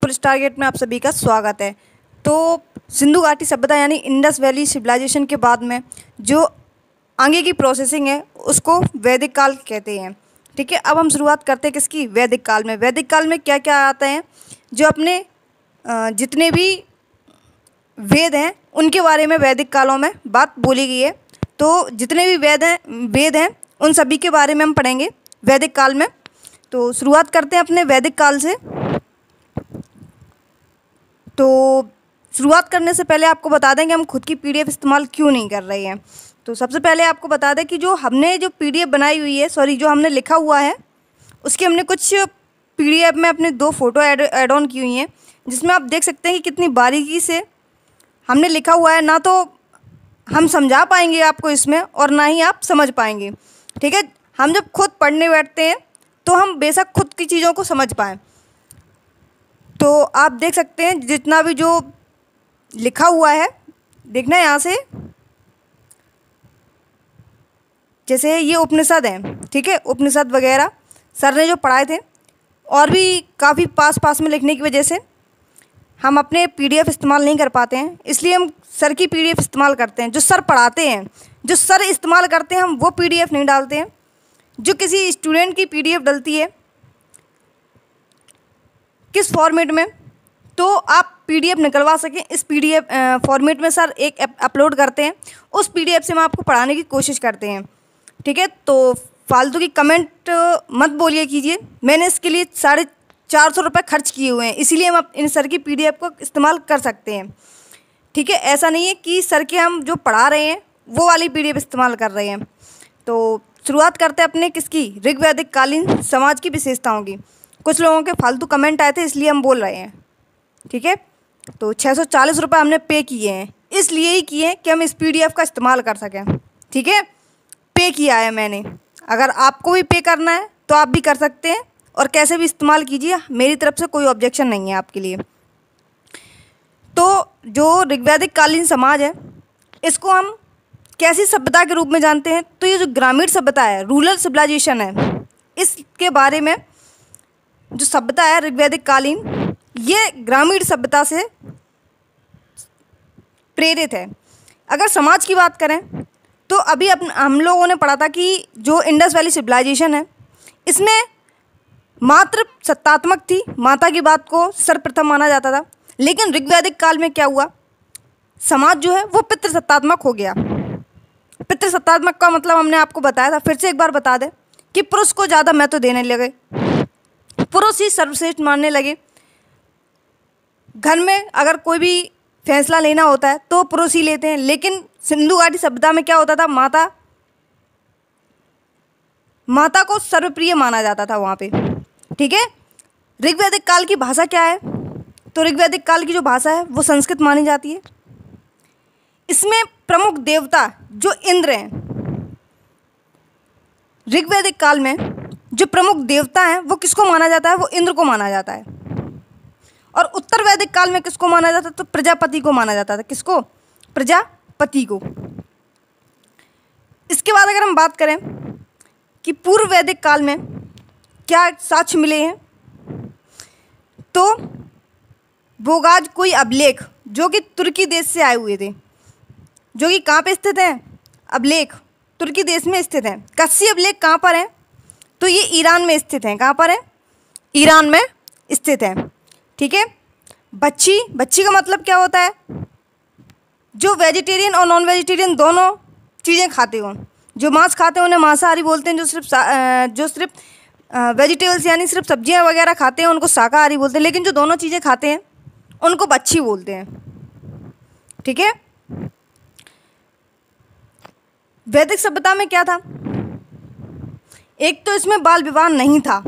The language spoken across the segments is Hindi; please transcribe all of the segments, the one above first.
पुलिस टारगेट में आप सभी का स्वागत है। तो सिंधु घाटी सभ्यता यानी इंडस वैली सिविलाइजेशन के बाद में जो आगे की प्रोसेसिंग है उसको वैदिक काल कहते हैं। ठीक है, अब हम शुरुआत करते हैं किसकी? वैदिक काल में। वैदिक काल में क्या क्या आता है? जो अपने जितने भी वेद हैं उनके बारे में वैदिक कालों में बात बोली गई है। तो जितने भी वेद हैं उन सभी के बारे में हम पढ़ेंगे वैदिक काल में। तो शुरुआत करते हैं अपने वैदिक काल से। तो शुरुआत करने से पहले आपको बता दें कि हम खुद की पीडीएफ इस्तेमाल क्यों नहीं कर रहे हैं। तो सबसे पहले आपको बता दें कि जो हमने पीडीएफ बनाई हुई है, जो हमने लिखा हुआ है, उसकी हमने कुछ पीडीएफ में अपने 2 फ़ोटो ऐड ऑन की हुई हैं, जिसमें आप देख सकते हैं कि कितनी बारीकी से हमने लिखा हुआ है। ना तो हम समझा पाएंगे आपको इसमें और ना ही आप समझ पाएंगे। ठीक है, हम जब खुद पढ़ने बैठते हैं तो हम बेशक खुद की चीज़ों को समझ पाएँ। तो आप देख सकते हैं जितना भी जो लिखा हुआ है, देखना है यहाँ से, जैसे ये उपनिषद हैं। ठीक है, उपनिषद वगैरह सर ने जो पढ़ाए थे, और भी काफ़ी पास में लिखने की वजह से हम अपने पीडीएफ इस्तेमाल नहीं कर पाते हैं, इसलिए हम सर की पीडीएफ इस्तेमाल करते हैं। जो सर पढ़ाते हैं, जो सर इस्तेमाल करते हैं, हम वो पीडीएफ नहीं डालते हैं। जो किसी स्टूडेंट की पीडीएफ डलती है किस फॉर्मेट में, तो आप पीडीएफ निकलवा सकें, इस पीडीएफ फॉर्मेट में सर एक अपलोड करते हैं। उस पीडीएफ से हम आपको पढ़ाने की कोशिश करते हैं। ठीक है, तो फालतू की कमेंट मत बोलिए कीजिए। मैंने इसके लिए 450 रुपये खर्च किए हुए हैं, इसीलिए हम इन सर की पीडीएफ को इस्तेमाल कर सकते हैं। ठीक है, ऐसा नहीं है कि सर के हम जो पढ़ा रहे हैं वो वाली पीडीएफ इस्तेमाल कर रहे हैं। तो शुरुआत करते हैं अपने किसकी? ऋग्वैदिक कालीन समाज की विशेषताओं की। कुछ लोगों के फालतू कमेंट आए थे, इसलिए हम बोल रहे हैं। ठीक है, तो 640 रुपये हमने पे किए हैं, इसलिए ही किए हैं कि हम इस पीडीएफ का इस्तेमाल कर सकें। ठीक है, पे किया है मैंने। अगर आपको भी पे करना है तो आप भी कर सकते हैं, और कैसे भी इस्तेमाल कीजिए, मेरी तरफ से कोई ऑब्जेक्शन नहीं है आपके लिए। तो जो ऋग्वैदिक कालीन समाज है, इसको हम कैसी सभ्यता के रूप में जानते हैं? तो ये जो ग्रामीण सभ्यता है, रूरल सिविलाइजेशन है, इसके बारे में जो सभ्यता है ऋग्वैदिक कालीन, ये ग्रामीण सभ्यता से प्रेरित है। अगर समाज की बात करें तो अभी हम लोगों ने पढ़ा था कि जो इंडस वैली सिविलाइजेशन है, इसमें मात्र सत्तात्मक थी, माता की बात को सर्वप्रथम माना जाता था। लेकिन ऋग्वैदिक काल में क्या हुआ? समाज जो है वो पितृसत्तात्मक हो गया। पितृसत्तात्मक का मतलब हमने आपको बताया था, फिर से एक बार बता दें कि पुरुष को ज़्यादा महत्व देने लगे, पुरुष ही सर्वश्रेष्ठ मानने लगे। घर में अगर कोई भी फैसला लेना होता है तो पुरुष ही लेते हैं। लेकिन सिंधु घाटी सभ्यता में क्या होता था? माता को सर्वप्रिय माना जाता था वहाँ पे। ठीक है, ऋग्वैदिक काल की भाषा क्या है? तो ऋग्वैदिक काल की जो भाषा है वो संस्कृत मानी जाती है। इसमें प्रमुख देवता जो इंद्र हैं, ऋग्वैदिक काल में जो प्रमुख देवता हैं वो किसको माना जाता है? वो इंद्र को माना जाता है। और उत्तर वैदिक काल में किसको माना जाता था? तो प्रजापति को माना जाता था। किसको? प्रजापति को। इसके बाद अगर हम बात करें कि पूर्व वैदिक काल में क्या साक्ष्य मिले हैं, तो बोगाज कोई अभिलेख जो कि तुर्की देश से आए हुए थे, जो कि कहाँ पे स्थित हैं? अभिलेख तुर्की देश में स्थित हैं। कस्सी अभिलेख कहाँ पर हैं? तो ये ईरान में स्थित हैं। कहाँ पर है? ईरान में स्थित हैं। ठीक है, बच्ची का मतलब क्या होता है? जो वेजिटेरियन और नॉन वेजिटेरियन दोनों चीज़ें खाते हों। जो मांस खाते हैं उन्हें मांसाहारी बोलते हैं, जो सिर्फ वेजिटेबल्स यानी सिर्फ सब्जियां वगैरह खाते हैं उनको शाकाहारी बोलते हैं। लेकिन जो दोनों चीज़ें खाते हैं उनको बच्ची बोलते हैं। ठीक है, वैदिक सभ्यता में क्या था? एक तो इसमें बाल विवाह नहीं था।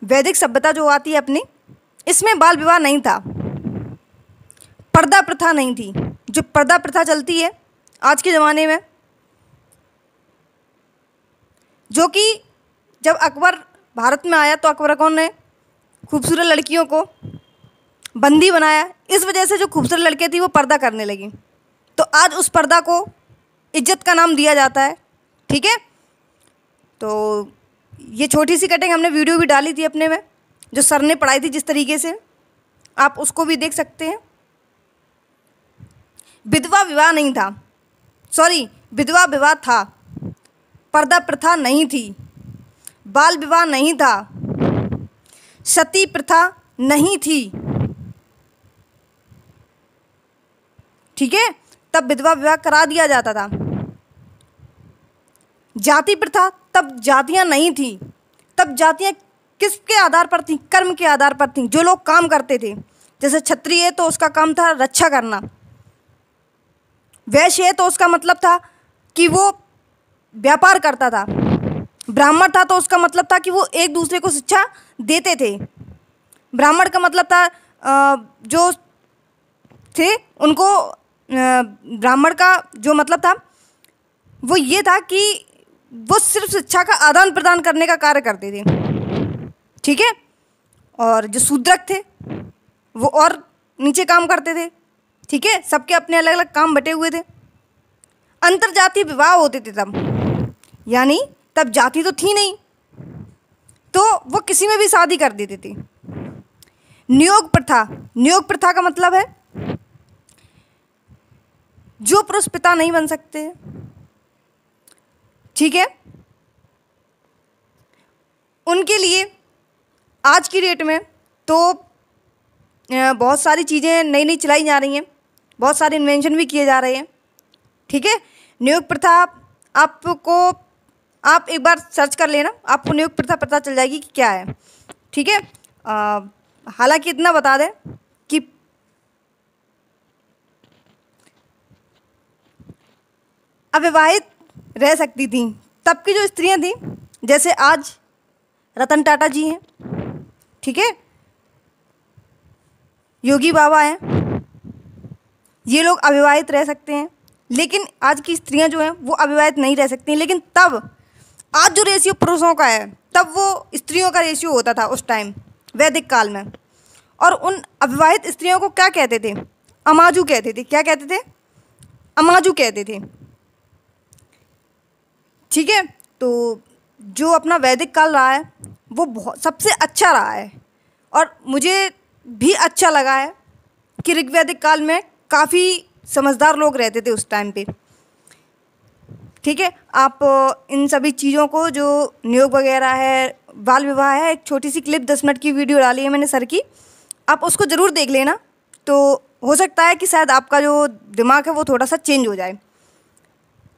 वैदिक सभ्यता जो आती है अपनी, इसमें बाल विवाह नहीं था। पर्दा प्रथा नहीं थी। जो पर्दा प्रथा चलती है आज के ज़माने में, जो कि जब अकबर भारत में आया तो अकबर कौन ने खूबसूरत लड़कियों को बंदी बनाया। इस वजह से जो खूबसूरत लड़कियाँ थी वो पर्दा करने लगी। तो आज उस पर्दा को इज्जत का नाम दिया जाता है। ठीक है, तो ये छोटी सी कटिंग हमने वीडियो भी डाली थी अपने में, जो सर ने पढ़ाई थी जिस तरीके से, आप उसको भी देख सकते हैं। विधवा विवाह नहीं था, सॉरी विधवा विवाह था, पर्दा प्रथा नहीं थी, बाल विवाह नहीं था, सती प्रथा नहीं थी। ठीक है, तब विधवा विवाह करा दिया जाता था। जाति प्रथा, तब जातियां नहीं थी। तब जातियां किसके आधार पर थी? कर्म के आधार पर थी। जो लोग काम करते थे, जैसे क्षत्रिय है तो उसका काम था रक्षा करना, वैश्य है तो उसका मतलब था कि वो व्यापार करता था, ब्राह्मण था तो उसका मतलब था कि वो एक दूसरे को शिक्षा देते थे। ब्राह्मण का मतलब था जो थे उनको, ब्राह्मण का जो मतलब था वो ये था कि वो सिर्फ शिक्षा का आदान प्रदान करने का कार्य करते थे। ठीक है, और जो शूद्रक थे वो और नीचे काम करते थे। ठीक है, सबके अपने अलग अलग काम बटे हुए थे। अंतरजातीय विवाह होते थे तब, यानी तब जाति तो थी नहीं, तो वो किसी में भी शादी कर देते थे। नियोग प्रथा, नियोग प्रथा का मतलब है जो पुरुष पिता नहीं बन सकते। ठीक है, उनके लिए आज की डेट में तो बहुत सारी चीज़ें नई नई चलाई जा रही हैं, बहुत सारे इन्वेंशन भी किए जा रहे हैं। ठीक है, नियोग प्रथा आपको, आप एक बार सर्च कर लेना, आपको नियोग प्रथा पता चल जाएगी कि क्या है। ठीक है, हालांकि इतना बता दें कि अविवाहित रह सकती थी तब की जो स्त्रियां थीं, जैसे आज रतन टाटा जी हैं, ठीक है, योगी बाबा हैं, ये लोग अविवाहित रह सकते हैं। लेकिन आज की स्त्रियां जो हैं वो अविवाहित नहीं रह सकती। लेकिन तब, आज जो रेशियो पुरुषों का है, तब वो स्त्रियों का रेशियो होता था उस टाइम वैदिक काल में। और उन अविवाहित स्त्रियों को क्या कहते थे? अमाजू कहते थे। क्या कहते थे? अमाजू कहते थे। ठीक है, तो जो अपना वैदिक काल रहा है वो बहुत सबसे अच्छा रहा है, और मुझे भी अच्छा लगा है कि ऋग्वैदिक काल में काफ़ी समझदार लोग रहते थे उस टाइम पे। ठीक है, आप इन सभी चीज़ों को, जो नियोग वगैरह है, बाल विवाह है, एक छोटी सी क्लिप 10 मिनट की वीडियो डाली है मैंने सर की, आप उसको ज़रूर देख लेना। तो हो सकता है कि शायद आपका जो दिमाग है वो थोड़ा सा चेंज हो जाए।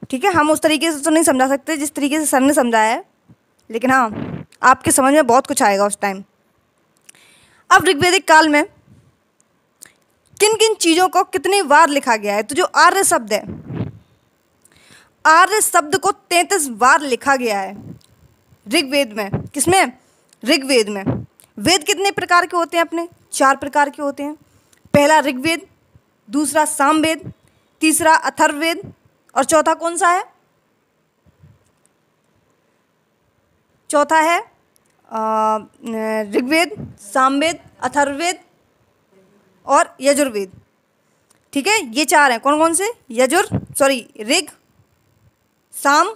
ठीक है, हम उस तरीके से तो नहीं समझा सकते जिस तरीके से सर ने समझाया है, लेकिन हाँ, आपके समझ में बहुत कुछ आएगा उस टाइम। अब ऋग्वैदिक काल में किन किन चीज़ों को कितनी बार लिखा गया है? तो जो आर्य शब्द है, आर्य शब्द को 33 बार लिखा गया है ऋग्वेद में। किसमें? ऋग्वेद में। वेद कितने प्रकार के होते हैं अपने? 4 प्रकार के होते हैं। पहला ऋग्वेद, दूसरा सामवेद, तीसरा अथर्ववेद, और चौथा कौन सा है? चौथा है ऋग्वेद, सामवेद, अथर्ववेद और यजुर्वेद। ठीक है, ये 4 हैं। कौन कौन से? ऋग, साम,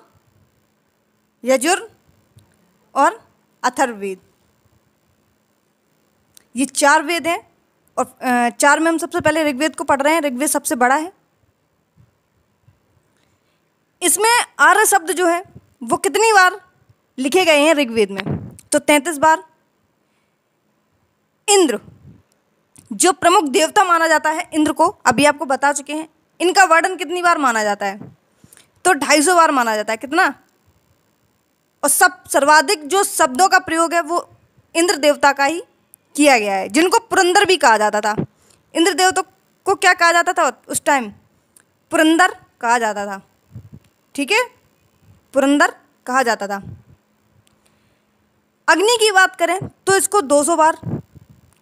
यजुर और अथर्ववेद। ये 4 वेद हैं, और 4 में हम सबसे पहले ऋग्वेद को पढ़ रहे हैं। ऋग्वेद सबसे बड़ा है। इसमें आर्य शब्द जो है वो कितनी बार लिखे गए हैं ऋग्वेद में? तो 33 बार। इंद्र, जो प्रमुख देवता माना जाता है, इंद्र को अभी आपको बता चुके हैं। इनका वर्णन कितनी बार माना जाता है? तो 250 बार माना जाता है। कितना? और सर्वाधिक जो शब्दों का प्रयोग है वो इंद्र देवता का ही किया गया है, जिनको पुरंदर भी कहा जाता था। इंद्र देवता को क्या कहा जाता था उस टाइम? पुरंदर कहा जाता था। ठीक है, पुरंदर कहा जाता था। अग्नि की बात करें तो इसको 200 बार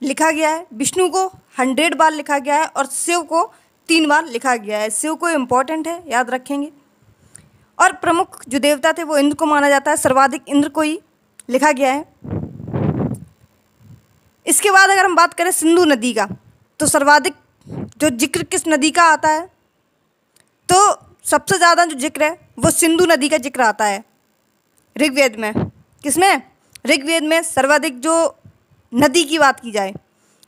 लिखा गया है, विष्णु को 100 बार लिखा गया है, और शिव को 3 बार लिखा गया है। शिव को इम्पोर्टेंट है, याद रखेंगे। और प्रमुख जो देवता थे वो इंद्र को माना जाता है, सर्वाधिक इंद्र को ही लिखा गया है। इसके बाद अगर हम बात करें सिंधु नदी का, तो सर्वाधिक जो जिक्र किस नदी का आता है? तो सबसे ज़्यादा जो जिक्र है वो सिंधु नदी का जिक्र आता है ऋग्वेद में। किसमें? ऋग्वेद में सर्वाधिक जो नदी की बात की जाए,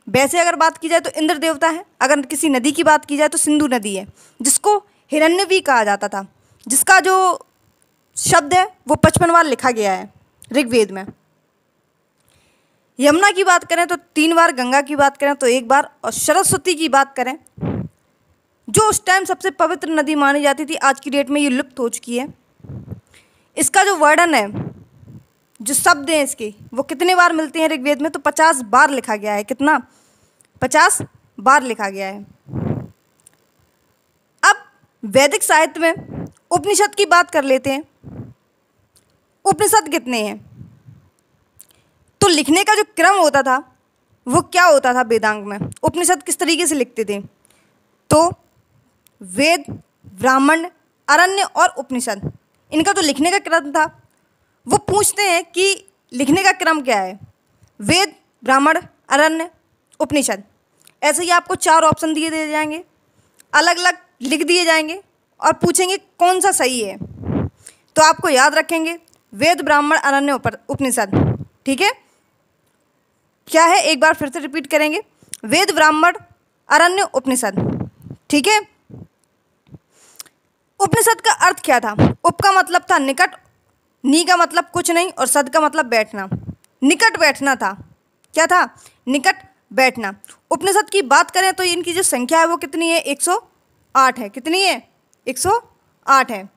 वैसे अगर बात की जाए तो इंद्र देवता है, अगर किसी नदी की बात की जाए तो सिंधु नदी है, जिसको हिरण्य भी कहा जाता था, जिसका जो शब्द है वो 55 बार लिखा गया है ऋग्वेद में। यमुना की बात करें तो 3 बार, गंगा की बात करें तो 1 बार, और सरस्वती की बात करें जो उस टाइम सबसे पवित्र नदी मानी जाती थी, आज की डेट में ये लुप्त हो चुकी है। इसका जो वर्णन है, जो शब्द हैं इसके, वो कितने बार मिलते हैं ऋग्वेद में, तो 50 बार लिखा गया है। कितना? 50 बार लिखा गया है। अब वैदिक साहित्य में उपनिषद की बात कर लेते हैं। उपनिषद कितने हैं? तो लिखने का जो क्रम होता था वो क्या होता था वेदांग में, उपनिषद किस तरीके से लिखते थे? तो वेद, ब्राह्मण, अरण्य और उपनिषद, इनका जो लिखने का क्रम था वो पूछते हैं कि लिखने का क्रम क्या है। वेद, ब्राह्मण, अरण्य, उपनिषद, ऐसे ही आपको 4 ऑप्शन दिए जाएंगे, अलग अलग लिख दिए जाएंगे और पूछेंगे कौन सा सही है। तो आपको याद रखेंगे वेद, ब्राह्मण, अरण्य, उपनिषद। ठीक है, क्या है एक बार फिर से रिपीट करेंगे, वेद, ब्राह्मण, अरण्य, उपनिषद। ठीक है, उपनिषद का अर्थ क्या था? उप का मतलब था निकट, नी का मतलब कुछ नहीं, और सद का मतलब बैठना, निकट बैठना था। क्या था? निकट बैठना। उपनिषद की बात करें तो इनकी जो संख्या है वो कितनी है? 108 है। कितनी है? 108 है,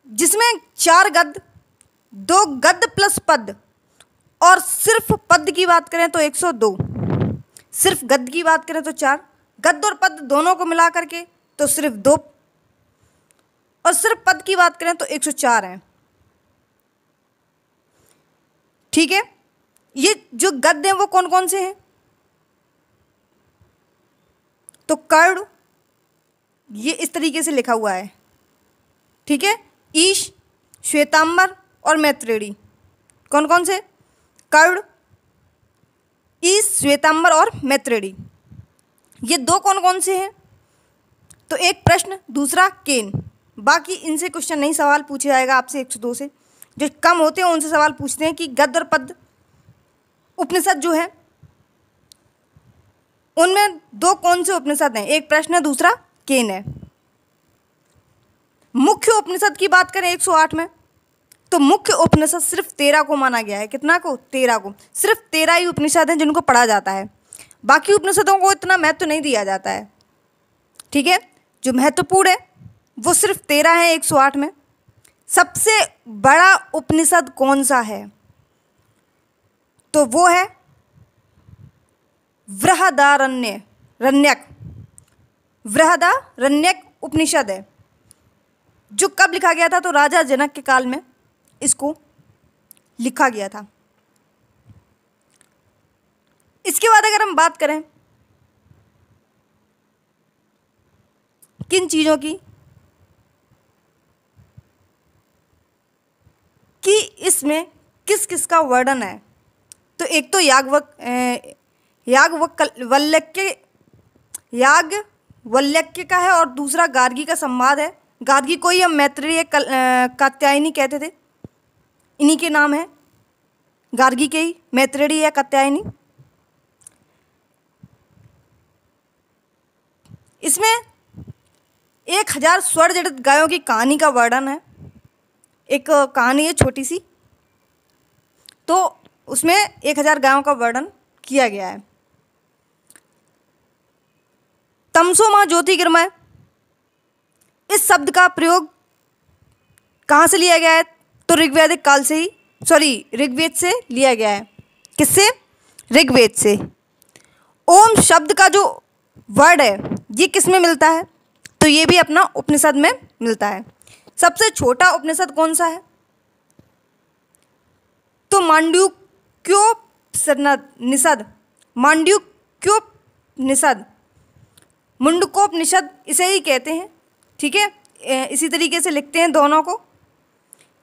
जिसमें 4 गद्य, 2 गद्य प्लस पद, और सिर्फ पद की बात करें तो 102, सिर्फ गद्य की बात करें तो 4, गद्य और पद दोनों को मिला करके तो सिर्फ 2, और सिर्फ पद की बात करें तो 104 है। ठीक है, ये जो गद्य हैं वो कौन कौन से हैं? तो कर्ण, ये इस तरीके से लिखा हुआ है। ठीक है, ईश, श्वेतांबर और मैत्रेयी, कौन कौन से? कर्ण, ईश, श्वेतांबर और मैत्रेयी, ये 2 कौन कौन से हैं? तो एक प्रश्न, दूसरा केन। बाकी इनसे क्वेश्चन नहीं, सवाल पूछा जाएगा आपसे 102 से। जो कम होते हैं उनसे सवाल पूछते हैं कि गद्य और पद्य उपनिषद जो है उनमें 2 कौन से उपनिषद हैं? एक प्रश्न है, दूसरा केन है। मुख्य उपनिषद की बात करें 108 में, तो मुख्य उपनिषद सिर्फ 13 को माना गया है। कितना को? 13 को। सिर्फ 13 ही उपनिषद हैं जिनको पढ़ा जाता है, बाकी उपनिषदों को इतना महत्व नहीं दिया जाता है। ठीक है, जो महत्वपूर्ण है वो सिर्फ 13 है 108 में। सबसे बड़ा उपनिषद कौन सा है? तो वो है बृहदारण्यक, बृहदारण्यक उपनिषद है, जो कब लिखा गया था? तो राजा जनक के काल में इसको लिखा गया था। इसके बाद अगर हम बात करें किन चीज़ों की, कि इसमें किस किस का वर्णन है, तो एक तो याज्ञवल्क्य का है, और दूसरा गार्गी का संवाद है। गार्गी को ही हम मैत्रेयी कात्यायनी कहते थे, इन्हीं के नाम है गार्गी के ही, मैत्रेयी या कात्यायनी। इसमें 1000 स्वर जड़ित गायों की कहानी का वर्णन है। एक कहानी है छोटी सी, तो उसमें 1000 गायों का वर्णन किया गया है। तमसो मां ज्योतिर्गमय, इस शब्द का प्रयोग कहाँ से लिया गया है? तो ऋग्वैदिक काल से ही, ऋग्वेद से लिया गया है। किससे? ऋग्वेद से। ओम शब्द का जो वर्ड है ये किस में मिलता है? तो ये भी अपना उपनिषद में मिलता है। सबसे छोटा उपनिषद कौन सा है? तो मांडूक्योपनिषद, मुंडकोपनिषद इसे ही कहते हैं। ठीक है, इसी तरीके से लिखते हैं दोनों को।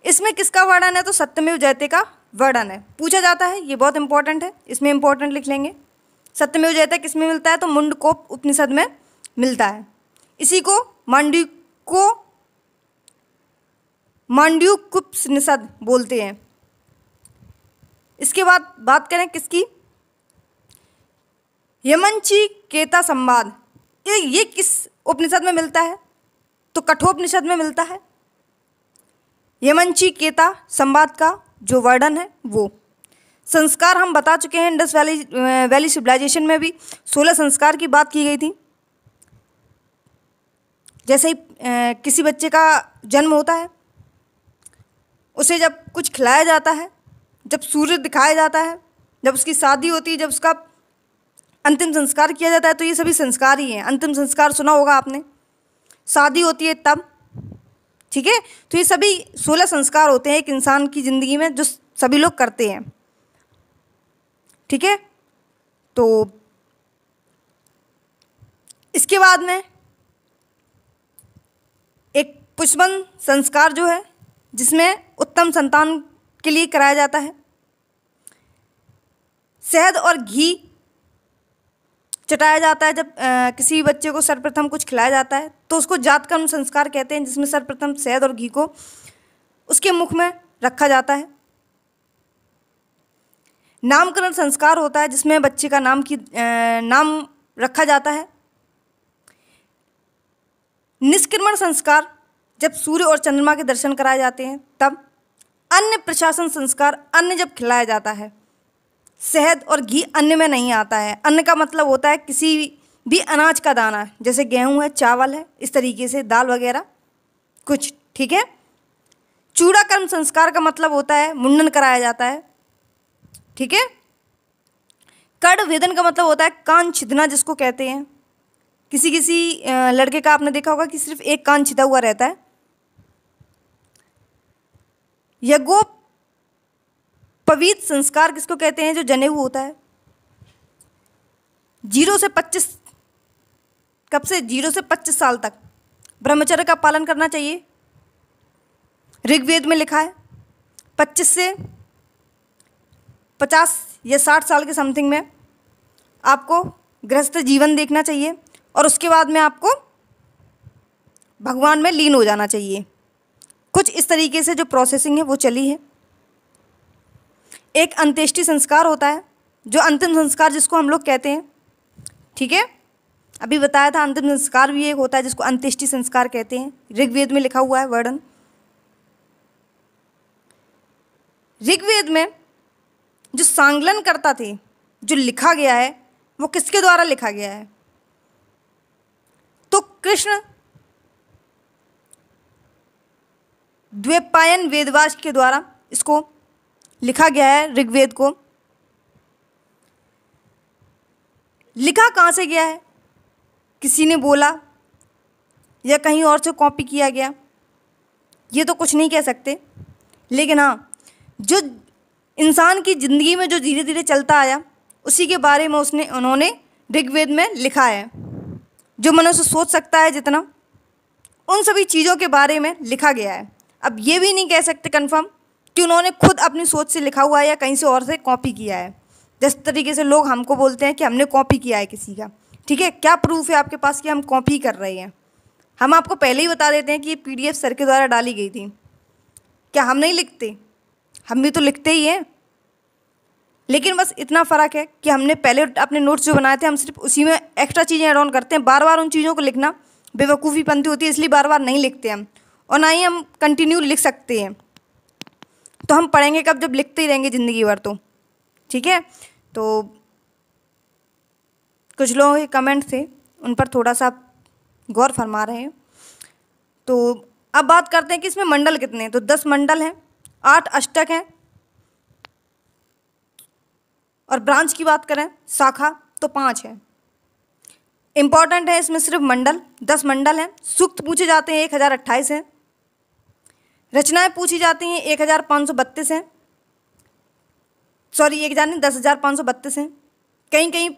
इसमें किसका वर्णन है? तो सत्यमेव जयते का वर्णन है। पूछा जाता है, ये बहुत इंपॉर्टेंट है, इसमें इंपॉर्टेंट लिख लेंगे। सत्यमेव जयते किस में मिलता है? तो मुंडकोप उपनिषद में मिलता है। इसी को मांड्यूक्योपनिषद बोलते हैं। इसके बाद बात करें किसकी, यमनचिकेता संवाद, ये किस उपनिषद में मिलता है, तो कठोपनिषद में मिलता है। यमनचिकेता संवाद का जो वर्णन है वो संस्कार हम बता चुके हैं। इंडस वैली सिविलाइजेशन में भी 16 संस्कार की बात की गई थी। जैसे ही किसी बच्चे का जन्म होता है, उसे जब कुछ खिलाया जाता है, जब सूर्य दिखाया जाता है, जब उसकी शादी होती है, जब उसका अंतिम संस्कार किया जाता है, तो ये सभी संस्कार ही हैं। अंतिम संस्कार सुना होगा आपने, शादी होती है तब, ठीक है। तो ये सभी 16 संस्कार होते हैं एक इंसान की ज़िंदगी में जो सभी लोग करते हैं, ठीक है। तो इसके बाद में एक पुष्पन संस्कार जो है, जिसमें उत्तम संतान के लिए कराया जाता है। शहद और घी चटाया जाता है जब किसी बच्चे को सर्वप्रथम कुछ खिलाया जाता है, तो उसको जातकर्म संस्कार कहते हैं, जिसमें सर्वप्रथम शहद और घी को उसके मुख में रखा जाता है। नामकरण संस्कार होता है, जिसमें बच्चे का नाम रखा जाता है। निष्क्रमण संस्कार जब सूर्य और चंद्रमा के दर्शन कराए जाते हैं तब। अन्न प्रशासन संस्कार, अन्न जब खिलाया जाता है, शहद और घी अन्न में नहीं आता है। अन्न का मतलब होता है किसी भी अनाज का दाना, जैसे गेहूं है, चावल है, इस तरीके से दाल वगैरह कुछ, ठीक है। चूड़ाकर्म संस्कार का मतलब होता है मुंडन कराया जाता है, ठीक है। कर्ण भेदन का मतलब होता है कान छिदना, जिसको कहते हैं। किसी लड़के का आपने देखा होगा कि सिर्फ एक कान छिदा हुआ रहता है। यज्ञोपवीत संस्कार किसको कहते हैं, जो जनेऊ होता है। 0 से 25, कब से, 0 से 25 साल तक ब्रह्मचर्य का पालन करना चाहिए। ऋग्वेद में लिखा है 25 से 50 या 60 साल के समथिंग में आपको गृहस्थ जीवन देखना चाहिए, और उसके बाद में आपको भगवान में लीन हो जाना चाहिए। कुछ इस तरीके से जो प्रोसेसिंग है वो चली है। एक अंत्येष्टि संस्कार होता है, जो अंतिम संस्कार जिसको हम लोग कहते हैं, ठीक है। अभी बताया था अंतिम संस्कार भी एक होता है जिसको अंत्येष्टि संस्कार कहते हैं। ऋग्वेद में लिखा हुआ है वर्णन। ऋग्वेद में जो सांगलन करता थे, जो लिखा गया है, वो किसके द्वारा लिखा गया है, तो कृष्ण द्वैपायन वेदव्यास के द्वारा इसको लिखा गया है। ऋग्वेद को लिखा कहाँ से गया है, किसी ने बोला या कहीं और से कॉपी किया गया, ये तो कुछ नहीं कह सकते। लेकिन हाँ, जो इंसान की ज़िंदगी में जो धीरे धीरे चलता आया, उसी के बारे में उन्होंने ऋग्वेद में लिखा है। जो मनुष्य सोच सकता है जितना, उन सभी चीज़ों के बारे में लिखा गया है। अब ये भी नहीं कह सकते कंफर्म कि उन्होंने खुद अपनी सोच से लिखा हुआ है या कहीं से और से कॉपी किया है। जिस तरीके से लोग हमको बोलते हैं कि हमने कॉपी किया है किसी का, ठीक है। क्या प्रूफ है आपके पास कि हम कॉपी कर रहे हैं? हम आपको पहले ही बता देते हैं कि ये PDF सर के द्वारा डाली गई थी। क्या हम नहीं लिखते? हम भी तो लिखते ही हैं, लेकिन बस इतना फ़र्क है कि हमने पहले अपने नोट्स जो बनाए थे, हम सिर्फ उसी में एक्स्ट्रा चीज़ें ऐड ऑन करते हैं। बार बार उन चीज़ों को लिखना बेवकूफ़ी बनती होती है, इसलिए बार बार नहीं लिखते हम, और ना ही हम कंटिन्यू लिख सकते हैं। तो हम पढ़ेंगे कब, जब लिखते ही रहेंगे ज़िंदगी भर, तो ठीक है। तो कुछ लोगों के कमेंट थे, उन पर थोड़ा सा गौर फरमा रहे हैं। तो अब बात करते हैं कि इसमें मंडल कितने हैं। तो 10 मंडल हैं, 8 अष्टक हैं, और ब्रांच की बात करें, शाखा, तो 5 है। इम्पॉर्टेंट है इसमें सिर्फ मंडल, 10 मंडल हैं। सूक्त पूछे जाते हैं 1028 हैं। रचनाएं पूछी जाती हैं 1532 हैं। सॉरी, 10,532 हैं। कहीं कहीं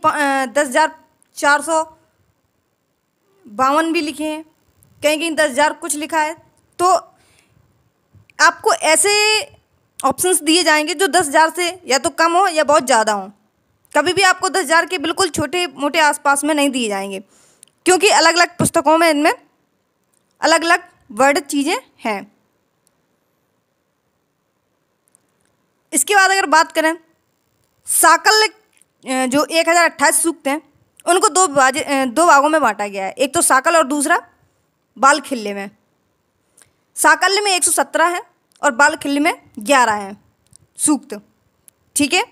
10,452 भी लिखे हैं, कहीं कहीं 10,000 कुछ लिखा है। तो आपको ऐसे ऑप्शंस दिए जाएंगे जो 10,000 से या तो कम हो या बहुत ज़्यादा हो। कभी भी आपको 10,000 के बिल्कुल छोटे मोटे आसपास में नहीं दिए जाएंगे, क्योंकि अलग अलग पुस्तकों में इनमें अलग अलग वर्ड चीज़ें हैं। इसके बाद अगर बात करें साकल्य, जो 1028 सूक्त हैं उनको दो भागों में बांटा गया है। एक तो साकल और दूसरा बाल खिल्ले में। साकल्य में 117 है और बाल खिल्ले में 11 है सूक्त। ठीक है,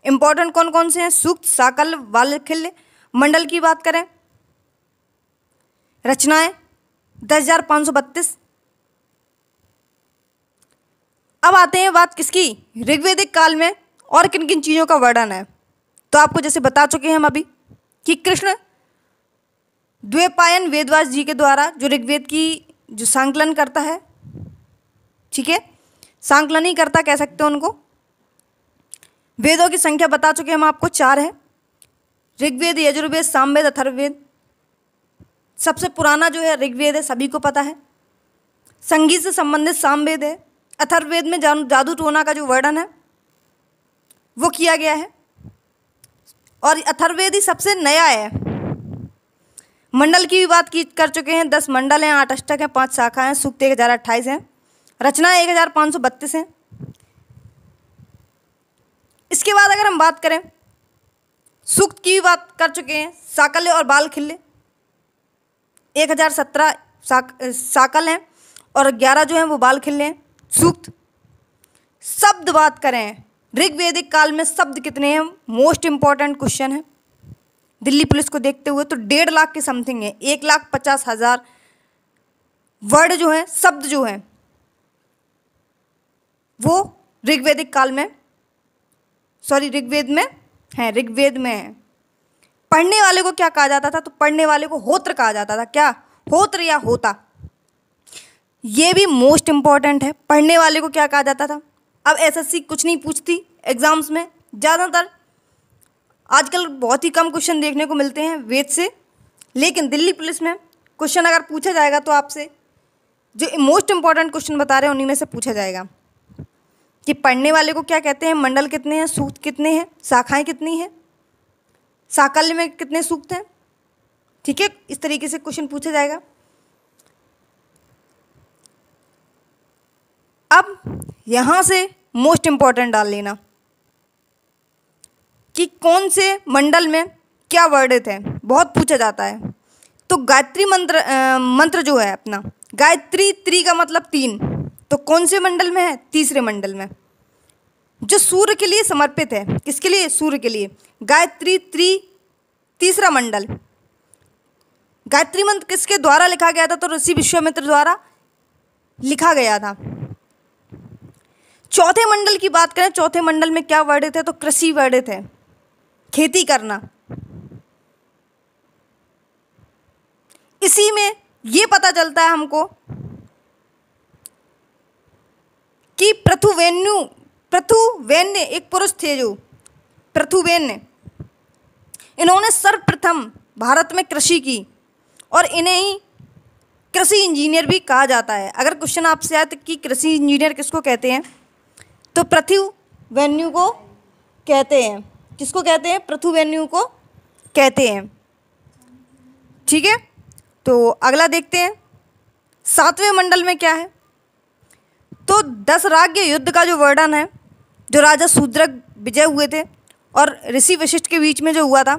इंपॉर्टेंट कौन कौन से हैं? सूक्त, साकल्य, बाल खिल्ले। मंडल की बात करें, रचनाएं 10,532। अब आते हैं बात किसकी? ऋग्वेदिक काल में और किन किन चीज़ों का वर्णन है। तो आपको जैसे बता चुके हैं हम अभी कि कृष्ण द्वैपायन वेदव्यास जी के द्वारा जो ऋग्वेद की जो संकलन करता है, ठीक है, संकलन ही करता कह सकते हैं उनको। वेदों की संख्या बता चुके हम आपको 4 है, ऋग्वेद, यजुर्वेद, सामवेद, अथर्ववेद। सबसे पुराना जो है ऋग्वेद है, सभी को पता है। संगीत से संबंधित सामवेद है। अथर्ववेद में जादू टोना का जो वर्णन है वो किया गया है और अथर्ववेद ही सबसे नया है। मंडल की भी बात कर चुके हैं। 10 मंडल हैं, 8 अष्टक हैं, 5 शाखा हैं, सूक्त 1028 हैं, रचनाएं 1532 हैं। इसके बाद अगर हम बात करें सूक्त की भी बात कर चुके हैं। साकल्य और बाल खिल्ले 1017 साकल हैं और 11 जो हैं वो बाल खिल्ले हैं सूक्त। शब्द बात करें, ऋग्वेदिक काल में शब्द कितने हैं? मोस्ट इंपॉर्टेंट क्वेश्चन है दिल्ली पुलिस को देखते हुए। तो 1.5 लाख के समथिंग है, 1,50,000 वर्ड जो हैं, शब्द जो हैं वो ऋग्वेदिक काल में, सॉरी ऋग्वेद में है, ऋग्वेद में है। पढ़ने वाले को क्या कहा जाता था? तो पढ़ने वाले को होत्र कहा जाता था। क्या? होत्र या होता। ये भी मोस्ट इंपॉर्टेंट है। पढ़ने वाले को क्या कहा जाता था? अब एसएससी कुछ नहीं पूछती एग्जाम्स में, ज़्यादातर आजकल बहुत ही कम क्वेश्चन देखने को मिलते हैं वेद से, लेकिन दिल्ली पुलिस में क्वेश्चन अगर पूछा जाएगा तो आपसे जो मोस्ट इंपॉर्टेंट क्वेश्चन बता रहे हैं उन्हीं में से पूछा जाएगा कि पढ़ने वाले को क्या कहते हैं, मंडल कितने हैं, सूक्त कितने हैं, शाखाएं कितनी हैं, साकल्य में कितने सूक्त हैं। ठीक है, इस तरीके से क्वेश्चन पूछा जाएगा। अब यहाँ से मोस्ट इंपॉर्टेंट डाल लेना कि कौन से मंडल में क्या वर्णित है, बहुत पूछा जाता है। तो गायत्री मंत्र जो है अपना, गायत्री, त्रि का मतलब 3, तो कौन से मंडल में है? तीसरे मंडल में, जो सूर्य के लिए समर्पित है। किसके लिए? सूर्य के लिए। गायत्री, त्रि, तीसरा मंडल। गायत्री मंत्र किसके द्वारा लिखा गया था? तो ऋषि विश्वामित्र द्वारा लिखा गया था। चौथे मंडल की बात करें, चौथे मंडल में क्या वर्णित है? तो कृषि वर्णित है, खेती करना। इसी में ये पता चलता है हमको कि पृथुवेन्य एक पुरुष थे जो पृथुवेन्य, इन्होंने सर्वप्रथम भारत में कृषि की और इन्हें ही कृषि इंजीनियर भी कहा जाता है। अगर क्वेश्चन आपसे आए तो कि कृषि इंजीनियर किसको कहते हैं, तो पृथुवेन्यु को कहते हैं। किसको कहते हैं? पृथुवेन्यु को कहते हैं। ठीक है, तो अगला देखते हैं 7वें मंडल में क्या है। तो दशराज्य युद्ध का जो वर्णन है, जो राजा शूद्रक विजय हुए थे और ऋषि वशिष्ठ के बीच में जो हुआ था,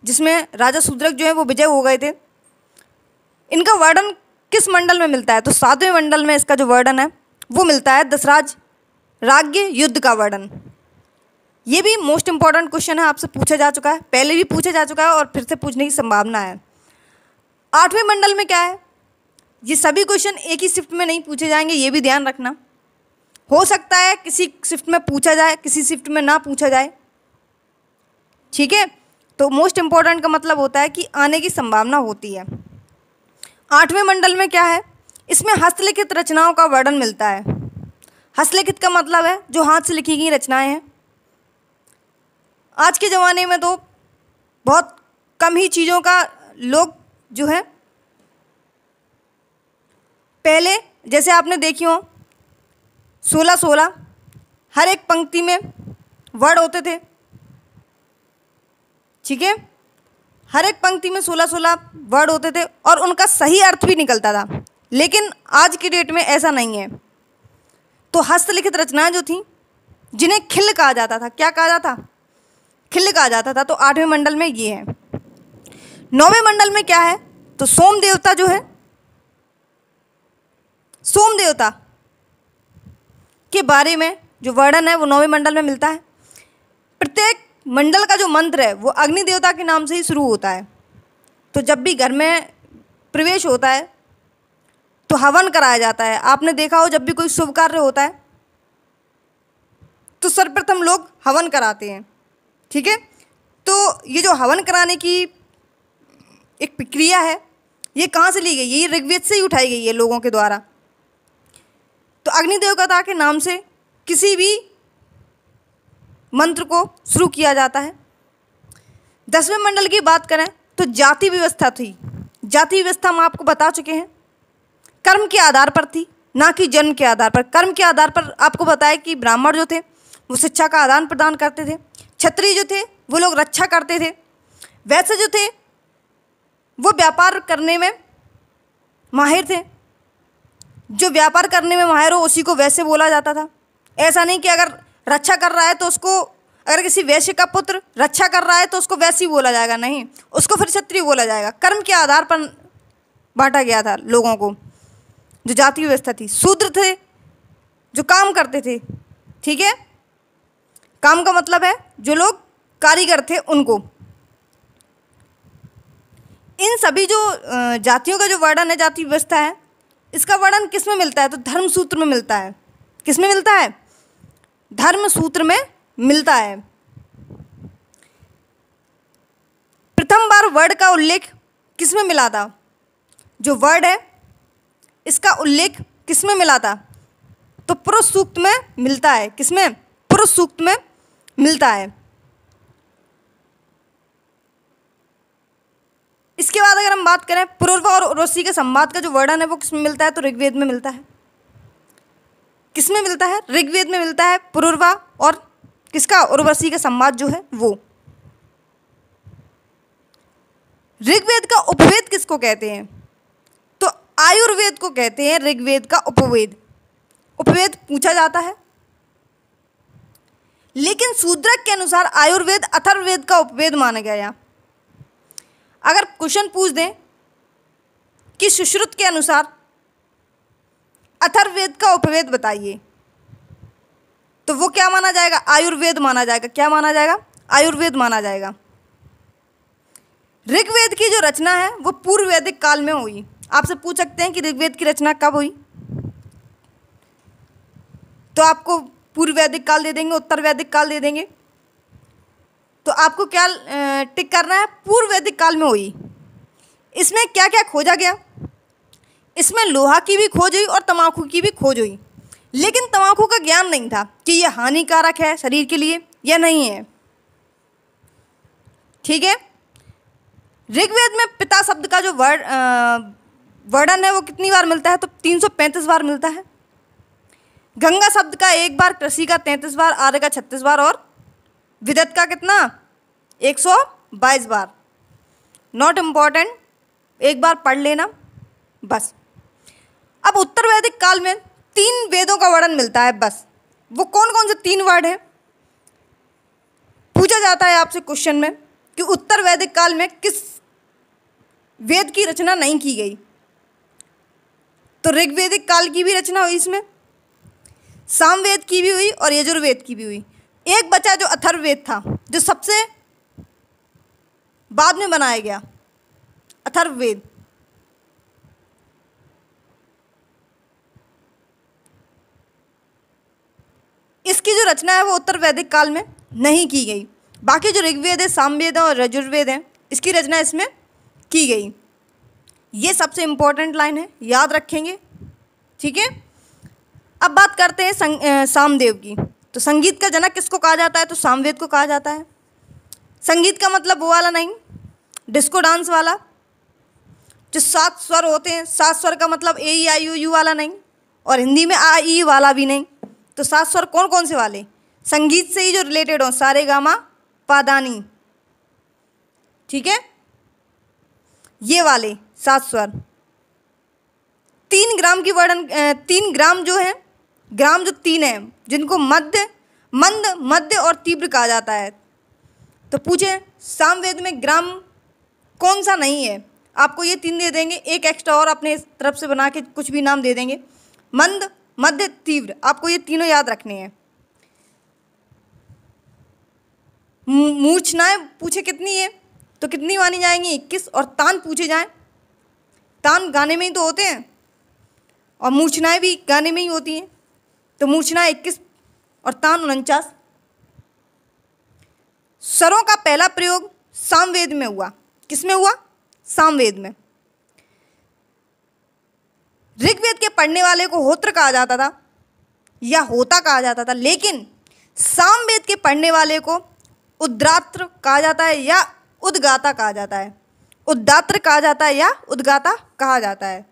जिसमें राजा शूद्रक जो है वो विजय हो गए थे, इनका वर्णन किस मंडल में मिलता है? तो 7वें मंडल में इसका जो वर्णन है वो मिलता है, दशराज राज्य युद्ध का वर्णन। ये भी मोस्ट इंपॉर्टेंट क्वेश्चन है, आपसे पूछा जा चुका है, पहले भी पूछा जा चुका है और फिर से पूछने की संभावना है। 8वें मंडल में क्या है? ये सभी क्वेश्चन एक ही शिफ्ट में नहीं पूछे जाएंगे, ये भी ध्यान रखना। हो सकता है किसी शिफ्ट में पूछा जाए, किसी शिफ्ट में ना पूछा जाए। ठीक है, तो मोस्ट इंपॉर्टेंट का मतलब होता है कि आने की संभावना होती है। 8वें मंडल में क्या है? इसमें हस्तलिखित रचनाओं का वर्णन मिलता है। हस्तलिखित का मतलब है जो हाथ से लिखी गई रचनाएं हैं। आज के ज़माने में तो बहुत कम ही चीज़ों का लोग जो है, पहले जैसे आपने देखी हो 16-16 हर एक पंक्ति में वर्ड होते थे। ठीक है, हर एक पंक्ति में 16-16 वर्ड होते थे और उनका सही अर्थ भी निकलता था, लेकिन आज की डेट में ऐसा नहीं है। तो हस्तलिखित रचनाएं जो थी जिन्हें खिल्ल कहा जाता था। क्या कहा जाता? खिल्ल कहा जाता था। तो 8वें मंडल में ये है। 9वें मंडल में क्या है? तो सोम देवता जो है, सोम देवता के बारे में जो वर्णन है वो 9वें मंडल में मिलता है। प्रत्येक मंडल का जो मंत्र है वो अग्नि देवता के नाम से ही शुरू होता है। तो जब भी घर में प्रवेश होता है तो हवन कराया जाता है। आपने देखा हो जब भी कोई शुभ कार्य होता है तो सर्वप्रथम लोग हवन कराते हैं। ठीक है, तो ये जो हवन कराने की एक प्रक्रिया है ये कहाँ से ली गई? ये ऋग्वेद से ही उठाई गई है लोगों के द्वारा। तो अग्नि देवता के नाम से किसी भी मंत्र को शुरू किया जाता है। 10वें मंडल की बात करें तो जाति व्यवस्था थी। जाति व्यवस्था हम आपको बता चुके हैं, कर्म के आधार पर थी, ना कि जन्म के आधार पर। कर्म के आधार पर आपको बताया कि ब्राह्मण जो थे वो शिक्षा का आदान प्रदान करते थे, क्षत्रिय जो थे वो लोग रक्षा करते थे, वैसे जो थे वो व्यापार करने में माहिर थे। जो व्यापार करने में माहिर हो उसी को वैश्य बोला जाता था। ऐसा नहीं कि अगर रक्षा कर रहा है तो उसको, अगर किसी वैश्य का पुत्र रक्षा कर रहा है तो उसको वैश्य बोला जाएगा, नहीं, उसको फिर क्षत्रिय बोला जाएगा। कर्म के आधार पर बांटा गया था लोगों को। जो जाति व्यवस्था थी, शूद्र थे जो काम करते थे। ठीक है, काम का मतलब है जो लोग कारीगर थे उनको। इन सभी जो जातियों का जो वर्णन है, जाति व्यवस्था है, इसका वर्णन किस में मिलता है? तो धर्म सूत्र में मिलता है। किस में मिलता है? धर्म सूत्र में मिलता है। प्रथम बार वर्ड का उल्लेख किस में मिला था? जो वर्ड है इसका उल्लेख किस में मिला था? तो पुरुष सूक्त में मिलता है। किसमें? पुरुष सूक्त में मिलता है। इसके बाद अगर हम बात करें पुरुर्वा और उर्वशी के संवाद का जो वर्णन है वो किसमें मिलता है? तो ऋग्वेद में मिलता है। किसमें मिलता है? ऋग्वेद में मिलता है। पुरुर्वा और किसका? उर्वशी का संवाद जो है वो। ऋग्वेद का उपवेद किसको कहते हैं? तो आयुर्वेद को कहते हैं ऋग्वेद का उपवेद। उपवेद पूछा जाता है, लेकिन शूद्रक के अनुसार आयुर्वेद अथर्ववेद का उपवेद माना गया। अगर क्वेश्चन पूछ दें कि सुश्रुत के अनुसार अथर्ववेद का उपवेद बताइए, तो वो क्या माना जाएगा? आयुर्वेद माना जाएगा। क्या माना जाएगा? आयुर्वेद माना जाएगा। ऋग्वेद की जो रचना है वो पूर्व वैदिक काल में हुई। आपसे पूछ सकते हैं कि ऋग्वेद की रचना कब हुई, तो आपको पूर्व वैदिक काल दे देंगे, उत्तर वैदिक काल दे देंगे। तो आपको क्या टिक करना है? पूर्व वैदिक काल में हुई। इसमें क्या क्या खोजा गया? इसमें लोहा की भी खोज हुई और तम्बाकू की भी खोज हुई, लेकिन तम्बाकू का ज्ञान नहीं था कि यह हानिकारक है शरीर के लिए या नहीं है। ठीक है, ऋग्वेद में पिता शब्द का जो वर्णन है वो कितनी बार मिलता है? तो 335 बार मिलता है। गंगा शब्द का 1 बार, कृषि का 33 बार, आर्य का 36 बार और विदत का कितना? 122 बार। नॉट इम्पॉर्टेंट, एक बार पढ़ लेना बस। अब उत्तर वैदिक काल में 3 वेदों का वर्णन मिलता है बस। वो कौन कौन से 3 वर्ड हैं? पूछा जाता है आपसे क्वेश्चन में कि उत्तर वैदिक काल में किस वेद की रचना नहीं की गई? तो ऋग्वेदिक काल की भी रचना हुई इसमें, सामवेद की भी हुई और यजुर्वेद की भी हुई। एक बचा जो अथर्ववेद था, जो सबसे बाद में बनाया गया, अथर्ववेद। इसकी जो रचना है वो उत्तर वैदिक काल में नहीं की गई। बाकी जो ऋग्वेद है, सामवेद है और यजुर्वेद है, इसकी रचना इसमें की गई। ये सबसे इम्पोर्टेंट लाइन है, याद रखेंगे। ठीक है, अब बात करते हैं सामदेव की। तो संगीत का जनक किसको कहा जाता है? तो सामवेद को कहा जाता है। संगीत का मतलब वो वाला नहीं, डिस्को डांस वाला, जो 7 स्वर होते हैं। 7 स्वर का मतलब ए ई आई ओ यू वाला नहीं, और हिंदी में आ ई वाला भी नहीं। तो 7 स्वर कौन कौन से वाले? संगीत से ही जो रिलेटेड हो, सारे गामा पादानी। ठीक है, ये वाले 7 स्वर। 3 ग्राम की वर्णन, 3 ग्राम जो है, ग्राम जो 3 है, जिनको मध्य, मंद, मध्य और तीव्र कहा जाता है। तो पूछे सामवेद में ग्राम कौन सा नहीं है? आपको ये 3 दे देंगे, एक एक्स्ट्रा और अपने तरफ से बना के कुछ भी नाम दे देंगे। मंद, मध्य, तीव्र, आपको ये तीनों याद रखने हैं। मूर्छनाएं पूछे कितनी है तो कितनी मानी जाएंगी? 21। और तान पूछे जाएं, तान गाने में ही तो होते हैं और मूर्छनाएं भी गाने में ही होती हैं, तो मूर्छनाएं 21 और तान 49। स्वरों का पहला प्रयोग सामवेद में हुआ। किसमें हुआ? सामवेद में। ऋग्वेद के पढ़ने वाले को होत्र कहा जाता था या होता कहा जाता था, लेकिन सामवेद के पढ़ने वाले को उद्गात्र कहा जाता है या उद्गाता कहा जाता है। उद्गात्र कहा जाता है या उद्गाता कहा जाता है।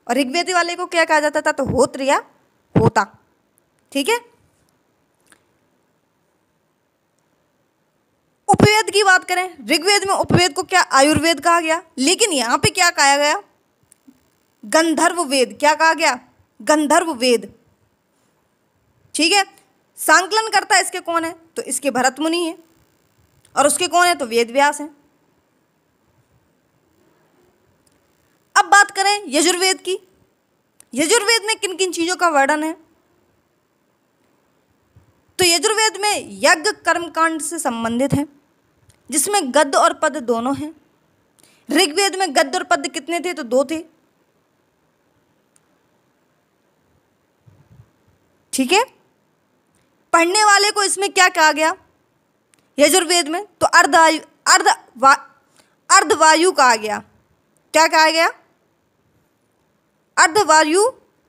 और ऋग्वेदी वाले को क्या कहा जाता था? तो होत्र या होता। ठीक है। उपवेद की बात करें, ऋग्वेद में उपवेद को क्या आयुर्वेद कहा गया, लेकिन यहाँ पे क्या कहा गया? गंधर्व वेद। क्या कहा गया? गंधर्व वेद। ठीक है। संकलन करता है इसके कौन है? तो इसके भरत मुनि है। और उसके कौन है? तो वेद व्यास हैं। अब बात करें यजुर्वेद की। यजुर्वेद में किन किन चीजों का वर्णन है? तो यजुर्वेद में यज्ञ कर्मकांड से संबंधित है, जिसमें गद्य और पद दोनों हैं। ऋग्वेद में गद्य और पद कितने थे? तो 2 थे। ठीक है। पढ़ने वाले को इसमें क्या कहा गया यजुर्वेद में? तो अर्धवायु कहा गया। क्या कहा गया? अर्धवायु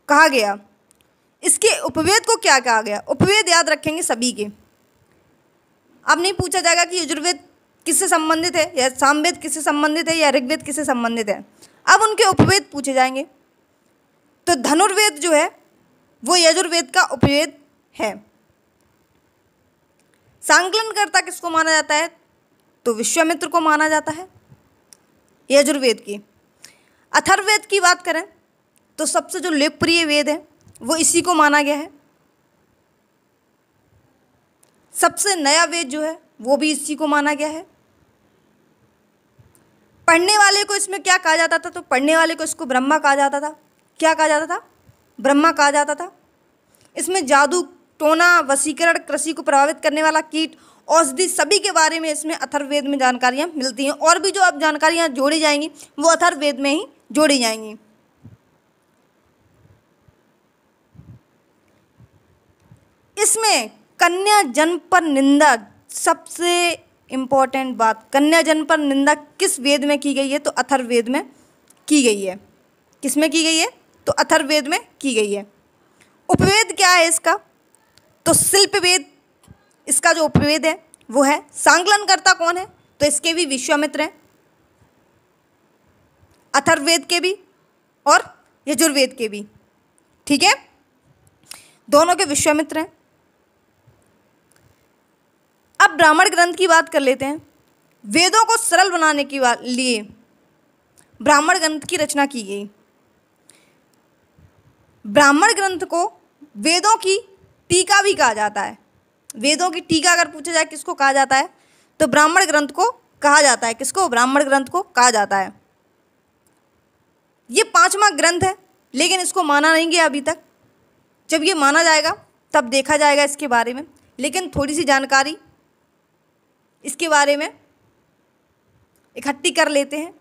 कहा गया। इसके उपवेद को क्या कहा गया? उपवेद याद रखेंगे सभी के। अब नहीं पूछा जाएगा कि यजुर्वेद किससे संबंधित है या सामवेद किससे संबंधित है या ऋग्वेद किससे संबंधित है। अब उनके उपवेद पूछे जाएंगे। तो धनुर्वेद जो है वो यजुर्वेद का उपवेद है। संकलनकर्ता किसको माना जाता है? तो विश्वामित्र को माना जाता है यजुर्वेद की। अथर्ववेद की बात करें तो सबसे जो लोकप्रिय वेद है वो इसी को माना गया है। सबसे नया वेद जो है वो भी इसी को माना गया है। पढ़ने वाले को इसमें क्या कहा जाता था? तो पढ़ने वाले को इसको ब्रह्मा कहा जाता था। क्या कहा जाता था? ब्रह्मा कहा जाता था। इसमें जादू, टोना, वशीकरण, कृषि को प्रभावित करने वाला कीट, औषधि, सभी के बारे में इसमें अथर्ववेद में जानकारियाँ मिलती हैं। और भी जो अब जानकारियाँ जोड़ी जाएंगी वो अथर्ववेद में ही जोड़ी जाएंगी। इसमें कन्या जन्म पर निंदा, सबसे इम्पोर्टेंट बात, कन्या जन्म पर निंदा किस वेद में की गई है? तो अथर्ववेद में की गई है। किस में की गई है? तो अथर्ववेद में की गई है। उपवेद क्या है इसका? तो शिल्प वेद इसका जो उपवेद है वो है। संकलनकर्ता कौन है? तो इसके भी विश्वामित्र हैं, अथर्ववेद के भी और यजुर्वेद के भी। ठीक है, दोनों के विश्वामित्र हैं। अब ब्राह्मण ग्रंथ की बात कर लेते हैं। वेदों को सरल बनाने के लिए ब्राह्मण ग्रंथ की रचना की गई। ब्राह्मण ग्रंथ को वेदों की टीका भी कहा जाता है। वेदों की टीका अगर पूछा जाए किसको कहा जाता है? तो ब्राह्मण ग्रंथ को कहा जाता है। किसको? ब्राह्मण ग्रंथ को कहा जाता है। ये 5वां ग्रंथ है, लेकिन इसको माना नहीं गया अभी तक। जब ये माना जाएगा तब देखा जाएगा इसके बारे में। लेकिन थोड़ी सी जानकारी इसके बारे में इकट्ठी कर लेते हैं।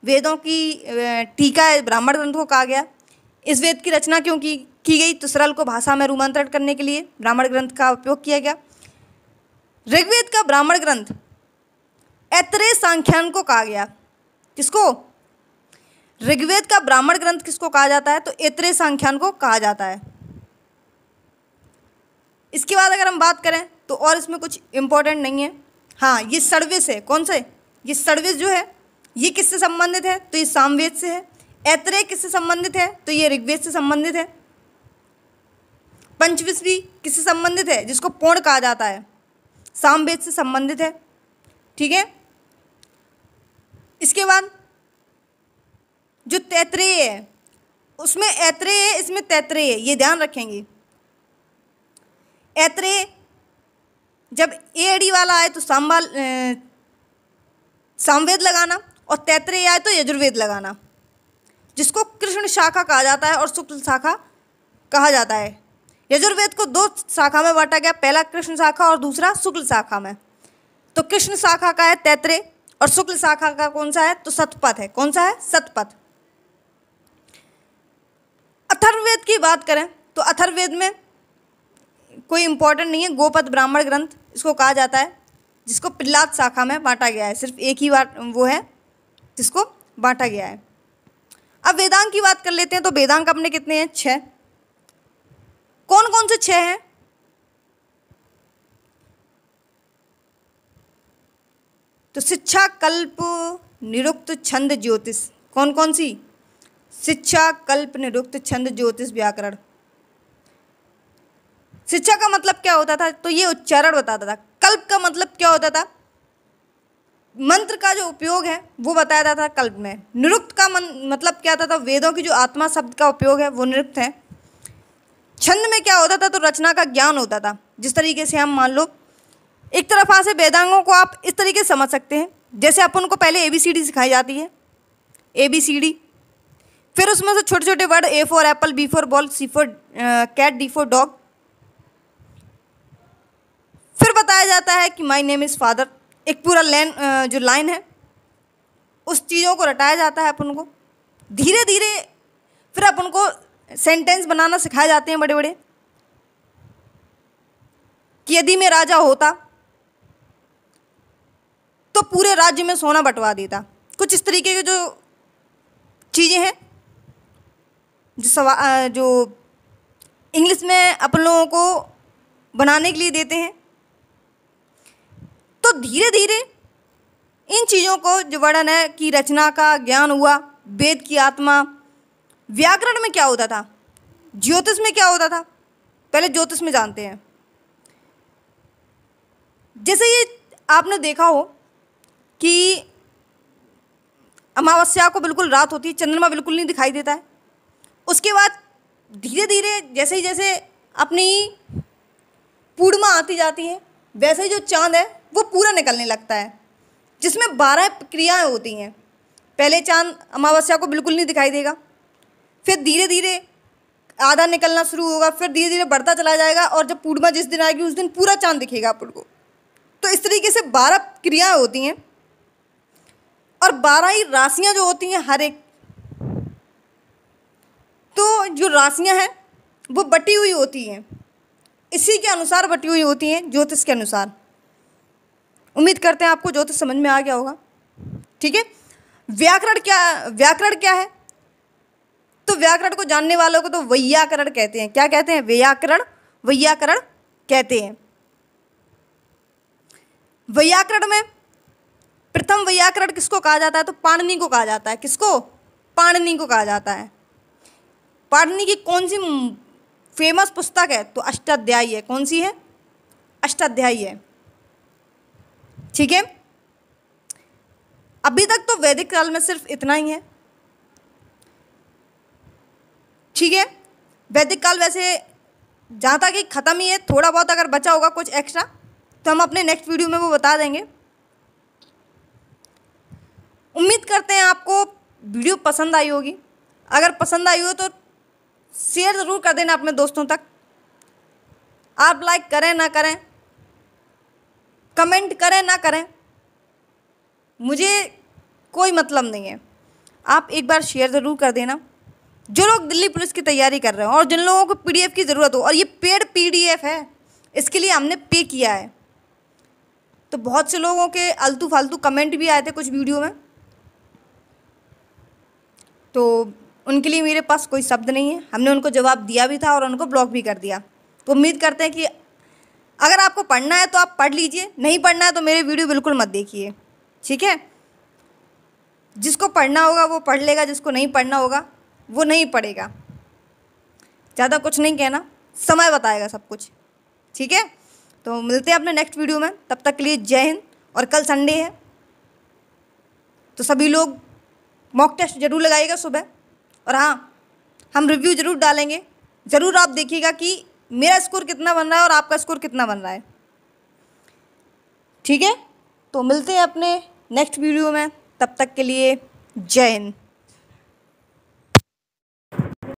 वेदों की टीका है, ब्राह्मण ग्रंथ को कहा गया। इस वेद की रचना क्यों की गई? तो सरल को भाषा में रूपांतरण करने के लिए ब्राह्मण ग्रंथ का उपयोग किया गया। ऋग्वेद का ब्राह्मण ग्रंथ ऐतरेय सांख्यान को कहा गया। किसको? ऋग्वेद का ब्राह्मण ग्रंथ किसको कहा जाता है? तो ऐतरेय सांख्यान को कहा जाता है। इसके बाद अगर हम बात करें तो और इसमें कुछ इंपॉर्टेंट नहीं है। हाँ, ये षड्वेश है। कौन से? ये षड्वेश जो है ये किससे संबंधित है? तो ये सामवेद से है। ऐतरेय किससे संबंधित है? तो ये ऋग्वेद से संबंधित है। पंचविंशति किससे संबंधित है? जिसको पौण कहा जाता है, सामवेद से संबंधित है। ठीक है, इसके बाद जो तैत्रेय है उसमें ऐतरेय है, इसमें तैत्रेय है, ये ध्यान रखेंगे। ऐतरेय जब एडी वाला आए तो सामवेद लगाना, और तैतरेय आए तो यजुर्वेद लगाना, जिसको कृष्ण शाखा कहा जाता है और शुक्ल शाखा कहा जाता है। यजुर्वेद को दो शाखा में बांटा गया, पहला कृष्ण शाखा और दूसरा शुक्ल शाखा में। तो कृष्ण शाखा का है तैतरेय और शुक्ल शाखा का कौन सा है, तो शतपथ है। कौन सा है, शतपथ। अथर्ववेद की बात करें तो अथर्ववेद में कोई इंपॉर्टेंट नहीं है, गोपद ब्राह्मण ग्रंथ इसको कहा जाता है, जिसको प्रहलाद शाखा में बांटा गया है। सिर्फ एक ही बार वो है जिसको बांटा गया है। अब वेदांग की बात कर लेते हैं। तो वेदांग अपने कितने हैं, 6। कौन कौन से 6 हैं, तो शिक्षा, कल्प, निरुक्त, छंद, ज्योतिष। कौन कौन सी, शिक्षा, कल्प, निरुक्त, छंद, ज्योतिष, व्याकरण। शिक्षा का मतलब क्या होता था, तो ये उच्चारण बताता था। कल्प का मतलब क्या होता था, मंत्र का जो उपयोग है वो बताया जाता था कल्प में। निरुक्त का मतलब क्या होता था, वेदों की जो आत्मा शब्द का उपयोग है वो निरुक्त है। छंद में क्या होता था, तो रचना का ज्ञान होता था। जिस तरीके से हम मान लो एक तरफा से वेदांगों को आप इस तरीके से समझ सकते हैं, जैसे अपन को पहले ABCD सिखाई जाती है, ABCD, फिर उसमें से छोटे छोटे word A for apple, B for ball, C for cat, D for dog, फिर बताया जाता है कि माई नेम इज़ फादर। एक पूरा जो लाइन है उस चीज़ों को रटाया जाता है अपन को। धीरे धीरे फिर अपन को सेंटेंस बनाना सिखाए जाते हैं बड़े बड़े, कि यदि मैं राजा होता तो पूरे राज्य में सोना बंटवा देता। कुछ इस तरीके की जो चीज़ें हैं जो इंग्लिश में अपन लोगों को बनाने के लिए देते हैं। तो धीरे धीरे इन चीज़ों को जो वर्णन है कि रचना का ज्ञान हुआ, वेद की आत्मा। व्याकरण में क्या होता था, ज्योतिष में क्या होता था, पहले ज्योतिष में जानते हैं। जैसे ये आपने देखा हो कि अमावस्या को बिल्कुल रात होती है, चंद्रमा बिल्कुल नहीं दिखाई देता है। उसके बाद धीरे धीरे जैसे अपनी पूर्णिमा आती जाती है, वैसे ही जो चांद है वो पूरा निकलने लगता है, जिसमें 12 क्रियाएं होती हैं। पहले चांद अमावस्या को बिल्कुल नहीं दिखाई देगा, फिर धीरे धीरे आधा निकलना शुरू होगा, फिर धीरे धीरे बढ़ता चला जाएगा, और जब पूर्णिमा जिस दिन आएगी उस दिन पूरा चांद दिखेगा अपन को। तो इस तरीके से 12 क्रियाएं होती हैं, और 12 ही राशियां जो होती हैं हर एक। तो जो राशियां हैं वो बटी हुई होती हैं, इसी के अनुसार बटी हुई होती हैं, ज्योतिष के अनुसार। उम्मीद करते हैं आपको ज्योतिष समझ में आ गया होगा। ठीक है। व्याकरण क्या है, तो व्याकरण को जानने वालों को तो वैयाकरण कहते हैं। क्या कहते हैं, वैयाकरण कहते हैं। वैयाकरण में प्रथम वैयाकरण किसको कहा जाता है, तो पाणिनि को कहा जाता है। किसको, पाणिनि को कहा जाता है। पाणिनि की कौन सी फेमस पुस्तक है, तो अष्टाध्यायी है। कौन सी है, अष्टाध्यायी है। ठीक है। अभी तक तो वैदिक काल में सिर्फ इतना ही है। ठीक है। वैदिक काल वैसे जहाँ तक कि ख़त्म ही है, थोड़ा बहुत अगर बचा होगा कुछ एक्स्ट्रा तो हम अपने नेक्स्ट वीडियो में वो बता देंगे। उम्मीद करते हैं आपको वीडियो पसंद आई होगी। अगर पसंद आई हो तो शेयर ज़रूर कर देना अपने दोस्तों तक। आप लाइक करें ना करें, कमेंट करें ना करें, मुझे कोई मतलब नहीं है। आप एक बार शेयर ज़रूर कर देना। जो लोग दिल्ली पुलिस की तैयारी कर रहे हो और जिन लोगों को PDF की ज़रूरत हो, और ये पेड PDF है, इसके लिए हमने पे किया है। तो बहुत से लोगों के आलतू फालतू कमेंट भी आए थे कुछ वीडियो में, तो उनके लिए मेरे पास कोई शब्द नहीं है। हमने उनको जवाब दिया भी था और उनको ब्लॉक भी कर दिया। तो उम्मीद करते हैं कि अगर आपको पढ़ना है तो आप पढ़ लीजिए, नहीं पढ़ना है तो मेरे वीडियो बिल्कुल मत देखिए। ठीक है। जिसको पढ़ना होगा वो पढ़ लेगा, जिसको नहीं पढ़ना होगा वो नहीं पढ़ेगा। ज़्यादा कुछ नहीं कहना, समय बताएगा सब कुछ। ठीक है। तो मिलते हैं अपने नेक्स्ट वीडियो में, तब तक के लिए जय हिंद। और कल संडे है तो सभी लोग मॉक टेस्ट जरूर लगाइएगा सुबह। और हाँ, हम रिव्यू ज़रूर डालेंगे, ज़रूर आप देखिएगा कि मेरा स्कोर कितना बन रहा है और आपका स्कोर कितना बन रहा है। ठीक है, तो मिलते हैं अपने नेक्स्ट वीडियो में, तब तक के लिए जय हिंद।